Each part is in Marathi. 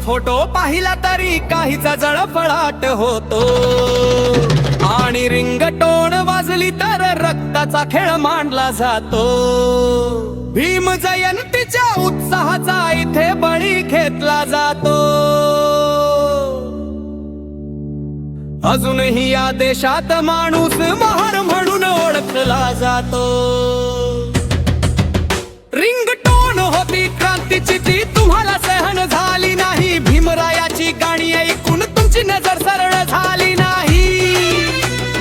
फोटो पाहिला तरी काहीचा जळफळाट होतो आणि रिंगटोन वाजली तर रक्ताचा खेळ मांडला जातो भीम जयंतीच्या उत्साहाचा इथे बळी घेतला जातो अजूनही या देशात माणूस महार म्हणून ओळखला जातो रिंगटोन होती क्रांतीची ती तुम्हाला सहन झाली नाही भीमरायाची गाणी ऐकून तुमची नजर सरळ झाली नाही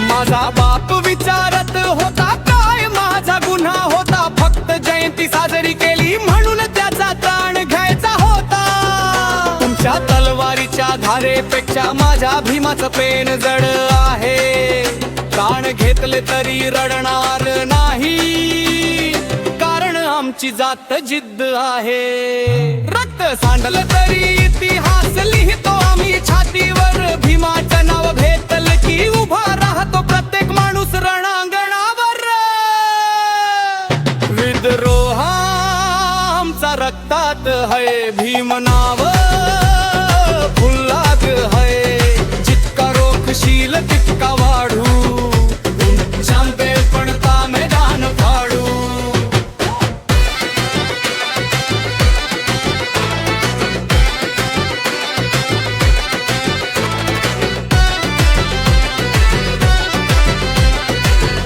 माझा बाप विचारत होता काय माझा गुन्हा होता फक्त जयंती साजरी केली म्हणून त्याचा प्राण घ्यायचा होता तुमच्या तलवारीच्या धारेपेक्षा माझ्या भीमाचं पेन जड आहे प्राण घेतले तरी रडणार नाही कारण आमची जात जिद्द आहे रक्त सांडलं तरी इतिहास लिहितो आम्ही छातीवर भीमाचं नाव घेतलं की उभा राहतो प्रत्येक माणूस रणांगणावर विद्रोह आमचा रक्तात है भीम नाव फुल्लाग है जितका रोखशील तितका वाढू पडता मैदान फाडू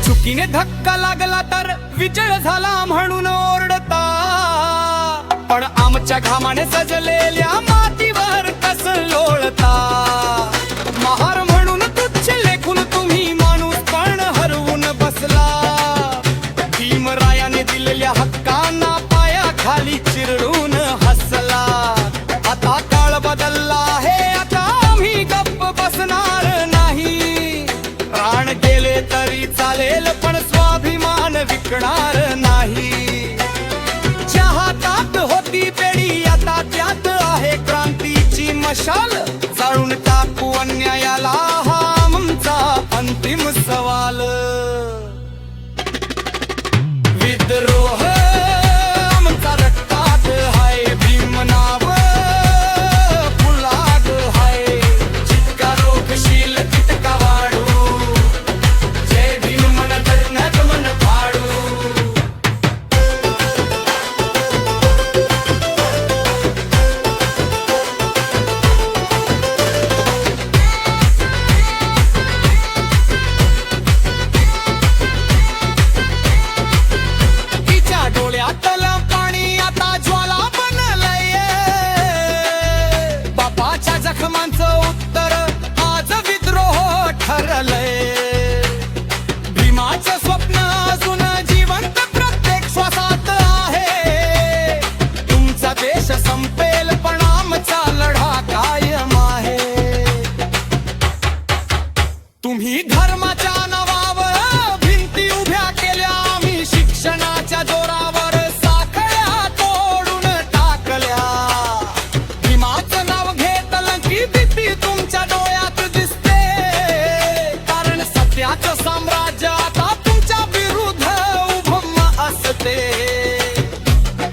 चुकीने धक्का लागला तर विजय झाला म्हणून ओरडता पण आमच्या घामाने सजलेल्या मातीवर कस लोळता महार म्हणून तुच्छ लेखून तुम्ही माणूस पण हरवून बसला भीमरायाने दिलेल्या हक्कांना पाया खाली चिरडून हसला आता काळ बदलला आहे आता आम्ही गप्प बसणार नाही प्राण गेले तरी चालेल पण स्वाभिमान विकणार नाही ज्या हातात होती पेढी आता त्यात आहे क्रांतीची मशाल जाळून टाकू अन्यायाला हा आमचा अंतिम सवाल विद्रोह आमचा रक्तात हाय भीम नाव फुलाग हाय जितका रोखशील तितका वाढू जय भीम मन धरण्यात मन फाडू तिच्या डोळ्यातलं पाणी आता ज्वाला बनलंय बापाच्या जखमांचं उत्तर आज विद्रोह ठरलंय भीमाचं स्वप्न अजून जिवंत प्रत्येक श्वासात आहे तुमचा देश संपेल पण आमचा लढा कायम आहे तुम्ही धर्माच्या नावावर भिंती उभ्या केल्या आम्ही शिक्षणाच्या जोरावर साखळ्या तोडून टाकल्या भीमाचं नाव घेतलं की भीती तुमच्या डोळ्यात दिसते कारण सत्याचं साम्राज्य आता तुमच्या विरुद्ध उभं असते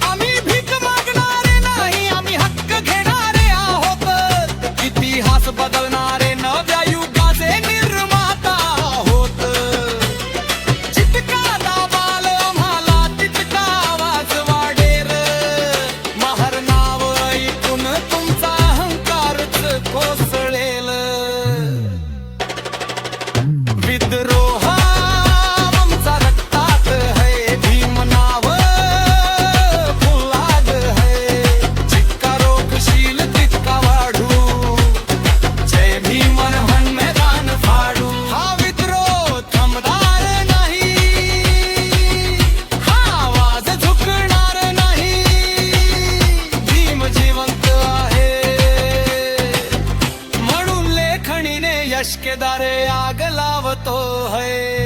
आम्ही भीक मागणारे नाही आम्ही हक्क घेणारे आहोत इतिहास बदलणारे नव्या युगाचे निर्माता आहोत जितका दाबाल आम्हाला तितका आवाज वाढेल महार नाव ऐकून तुमचा अहंकारच कोसळेल विद्रोह आमचा रक्तात है भीम नाव फुलाग है जितका रोखशील तितका वाढू जय भीम मन मैदान फाडू हा विद्रोह थांबणार नाही हा आवाज झुकणार नाही भीम जिवंत आहे म्हणून लेखणीने यश केदारे आग लावतो है